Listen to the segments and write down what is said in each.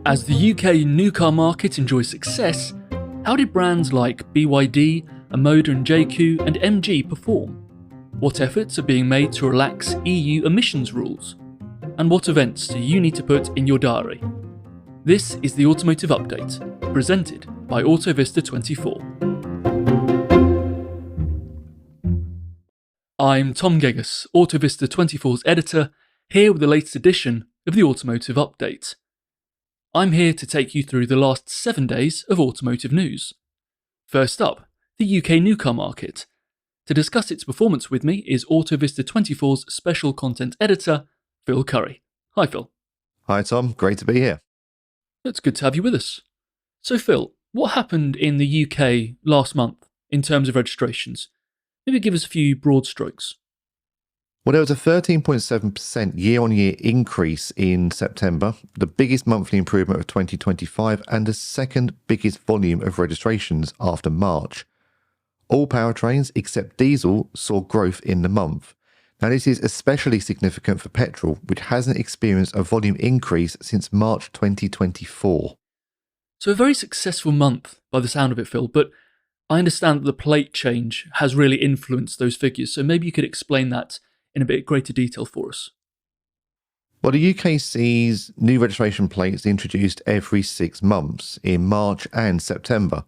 As the UK new car market enjoys success, how did brands like BYD, Automove and JQ and MG perform? What efforts are being made to relax EU emissions rules? And what events do you need to put in your diary? This is the Automotive Update, presented by Autovista 24. I'm Tom Geggus, Autovista 24's editor, here with the latest edition of the Automotive Update. I'm here to take you through the last 7 days of automotive news. First up, the UK new car market. To discuss its performance with me is Autovista 24's special content editor, Phil Curry. Hi Phil. Hi Tom, great to be here. It's good to have you with us. So Phil, what happened in the UK last month in terms of registrations? Maybe give us a few broad strokes. Well, there was a 13.7% year-on-year increase in September, the biggest monthly improvement of 2025 and the second biggest volume of registrations after March. All powertrains except diesel saw growth in the month. Now this is especially significant for petrol, which hasn't experienced a volume increase since March 2024. So a very successful month by the sound of it, Phil, but I understand that the plate change has really influenced those figures, so maybe you could explain that in a bit greater detail for us. Well, the UK sees new registration plates introduced every 6 months in March and September.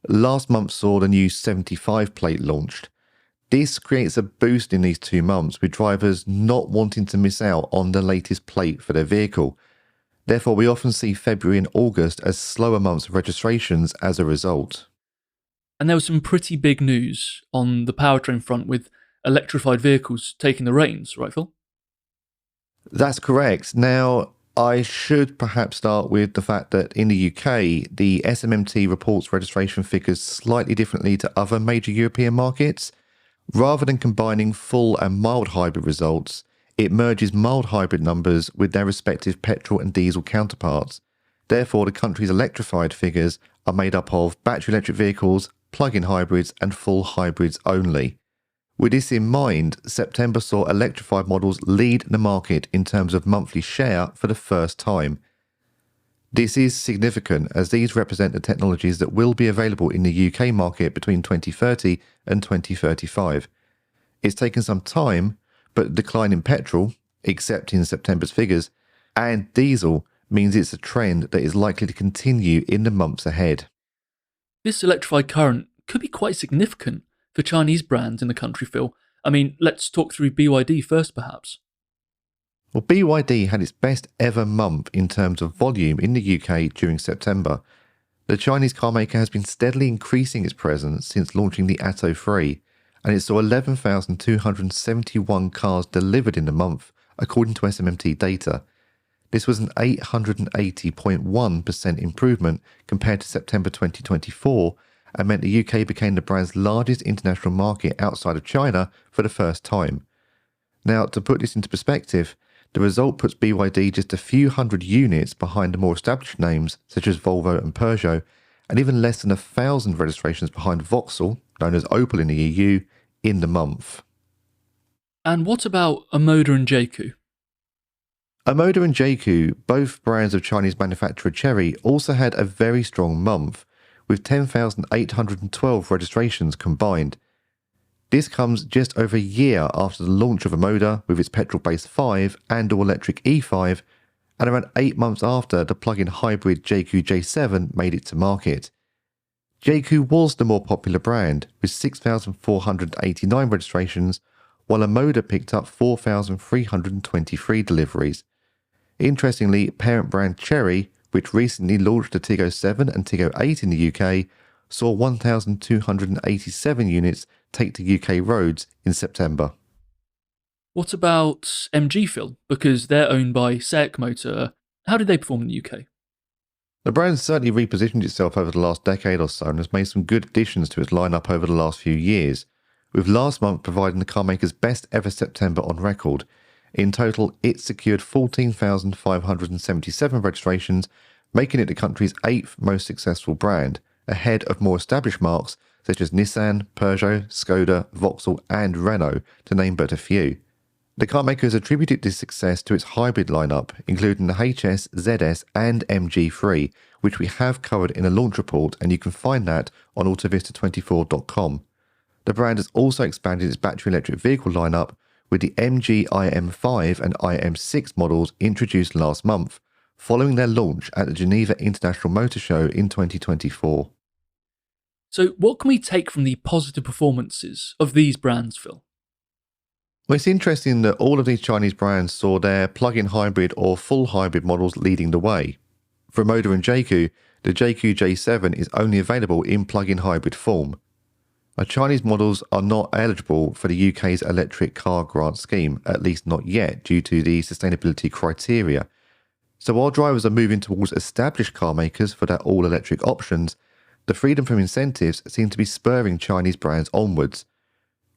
Last month saw the new 75 plate launched. This creates a boost in these 2 months, with drivers not wanting to miss out on the latest plate for their vehicle. Therefore, we often see February and August as slower months of registrations as a result. And there was some pretty big news on the powertrain front with electrified vehicles taking the reins, right Phil? That's correct. Now, I should perhaps start with the fact that in the UK, the SMMT reports registration figures slightly differently to other major European markets. Rather than combining full and mild hybrid results, it merges mild hybrid numbers with their respective petrol and diesel counterparts. Therefore, the country's electrified figures are made up of battery electric vehicles, plug-in hybrids and full hybrids only. With this in mind, September saw electrified models lead the market in terms of monthly share for the first time. This is significant as these represent the technologies that will be available in the UK market between 2030 and 2035. It's taken some time, but the decline in petrol, except in September's figures, and diesel means it's a trend that is likely to continue in the months ahead. This electrified current could be quite significant for Chinese brands in the country, Phil. I mean, let's talk through BYD first, perhaps. Well, BYD had its best ever month in terms of volume in the UK during September. The Chinese carmaker has been steadily increasing its presence since launching the Atto 3, and it saw 11,271 cars delivered in the month, according to SMMT data. This was an 880.1% improvement compared to September 2024, and meant the UK became the brand's largest international market outside of China for the first time. Now, to put this into perspective, the result puts BYD just a few hundred units behind the more established names such as Volvo and Peugeot, and even less than 1,000 registrations behind Vauxhall, known as Opel in the EU, in the month. And what about Automove and JQ? Automove and JQ, both brands of Chinese manufacturer Chery, also had a very strong month, with 10,812 registrations combined. This comes just over a year after the launch of Automove with its petrol-based 5 and all-electric E5, and around 8 months after the plug-in hybrid JQ J7 made it to market. JQ was the more popular brand, with 6,489 registrations, while Automove picked up 4,323 deliveries. Interestingly, parent brand Chery, which recently launched the Tiggo 7 and Tiggo 8 in the UK, saw 1,287 units take to UK roads in September. What about MG, Phil? Because they're owned by SAIC Motor. How did they perform in the UK? The brand certainly repositioned itself over the last decade or so and has made some good additions to its lineup over the last few years, with last month providing the carmaker's best ever September on record. In total, it secured 14,577 registrations, making it the country's 8th most successful brand, ahead of more established marques such as Nissan, Peugeot, Skoda, Vauxhall and Renault, to name but a few. The carmakers attributed this success to its hybrid lineup, including the HS, ZS and MG3, which we have covered in a launch report, and you can find that on autovista24.com. The brand has also expanded its battery electric vehicle lineup with the MG IM5 and IM6 models introduced last month, following their launch at the Geneva International Motor Show in 2024. So what can we take from the positive performances of these brands, Phil? Well, it's interesting that all of these Chinese brands saw their plug-in hybrid or full hybrid models leading the way. For Motor and Geggus, the Geggus J7 is only available in plug-in hybrid form. Our Chinese models are not eligible for the UK's electric car grant scheme, at least not yet, due to the sustainability criteria. So while drivers are moving towards established car makers for their all-electric options, the freedom from incentives seem to be spurring Chinese brands onwards.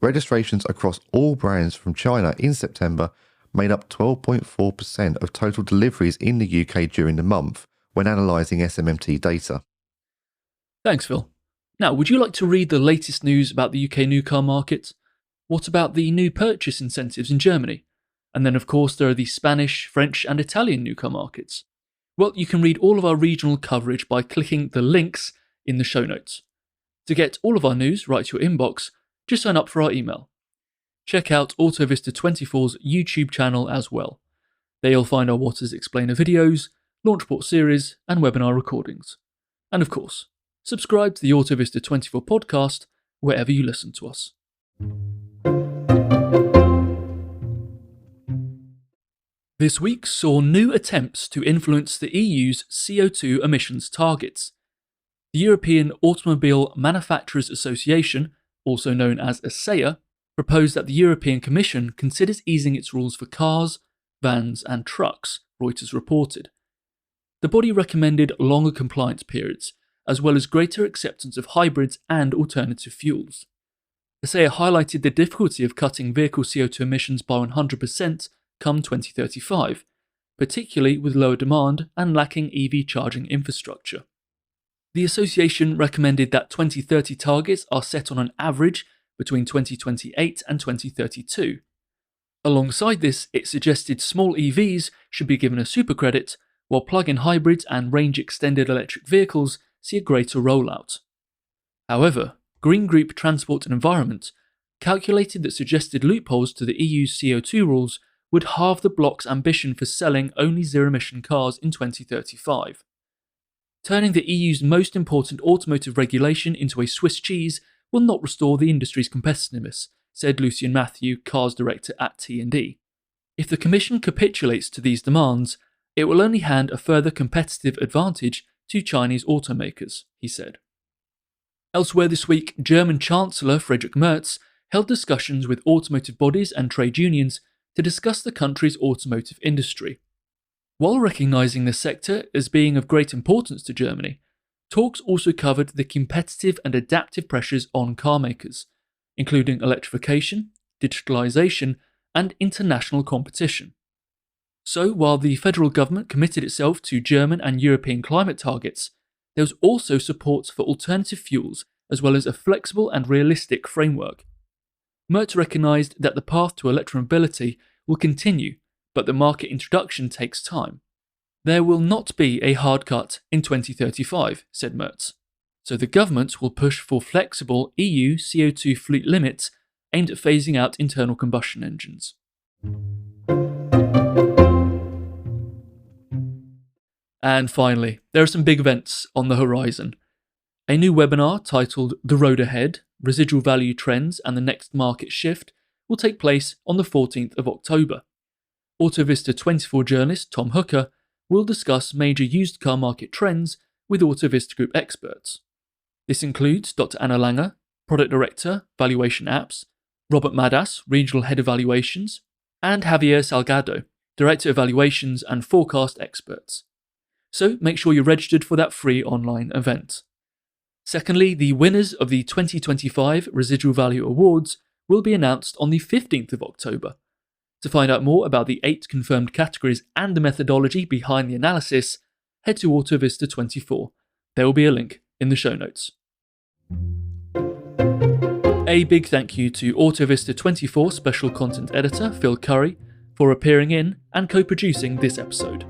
Registrations across all brands from China in September made up 12.4% of total deliveries in the UK during the month when analysing SMMT data. Thanks, Phil. Now, would you like to read the latest news about the UK new car market? What about the new purchase incentives in Germany? And then, of course, there are the Spanish, French and Italian new car markets. Well, you can read all of our regional coverage by clicking the links in the show notes. To get all of our news right to your inbox, just sign up for our email. Check out Autovista24's YouTube channel as well. There you'll find our What Is Explainer videos, Launchport series and webinar recordings. And of course, subscribe to the Autovista24 podcast wherever you listen to us. This week saw new attempts to influence the EU's CO2 emissions targets. The European Automobile Manufacturers Association, also known as ACEA, proposed that the European Commission considers easing its rules for cars, vans and trucks, Reuters reported. The body recommended longer compliance periods, as well as greater acceptance of hybrids and alternative fuels. ACEA highlighted the difficulty of cutting vehicle CO2 emissions by 100% come 2035, particularly with lower demand and lacking EV charging infrastructure. The association recommended that 2030 targets are set on an average between 2028 and 2032. Alongside this, it suggested small EVs should be given a supercredit, while plug-in hybrids and range-extended electric vehicles see a greater rollout. However, Green Group Transport and Environment calculated that suggested loopholes to the EU's CO2 rules would halve the bloc's ambition for selling only zero-emission cars in 2035. Turning the EU's most important automotive regulation into a Swiss cheese will not restore the industry's competitiveness, said Lucian Matthew, Cars Director at T&D. If the Commission capitulates to these demands, it will only hand a further competitive advantage to Chinese automakers, he said. Elsewhere this week, German Chancellor Friedrich Merz held discussions with automotive bodies and trade unions to discuss the country's automotive industry. While recognising the sector as being of great importance to Germany, talks also covered the competitive and adaptive pressures on car makers, including electrification, digitalisation, and international competition. So, while the federal government committed itself to German and European climate targets, there was also support for alternative fuels as well as a flexible and realistic framework. Merz recognised that the path to electromobility will continue, but the market introduction takes time. There will not be a hard cut in 2035, said Merz. So the government will push for flexible EU CO2 fleet limits aimed at phasing out internal combustion engines. And finally, there are some big events on the horizon. A new webinar titled The Road Ahead, Residual Value Trends and the Next Market Shift will take place on the 14th of October. Autovista 24 journalist Tom Hooker will discuss major used car market trends with Autovista Group experts. This includes Dr. Anna Langer, Product Director, Valuation Apps, Robert Madas, Regional Head of Valuations, and Javier Salgado, Director of Valuations and Forecast Experts. So make sure you're registered for that free online event. Secondly, the winners of the 2025 Residual Value Awards will be announced on the 15th of October. To find out more about the 8 confirmed categories and the methodology behind the analysis, head to Autovista 24. There will be a link in the show notes. A big thank you to Autovista 24 special content editor Phil Curry for appearing in and co-producing this episode.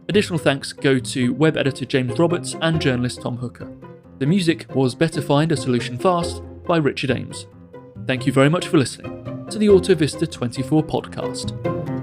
Additional thanks go to web editor James Roberts and journalist Tom Hooker. The music was Better Find a Solution Fast by Richard Ames. Thank you very much for listening to the Autovista 24 podcast.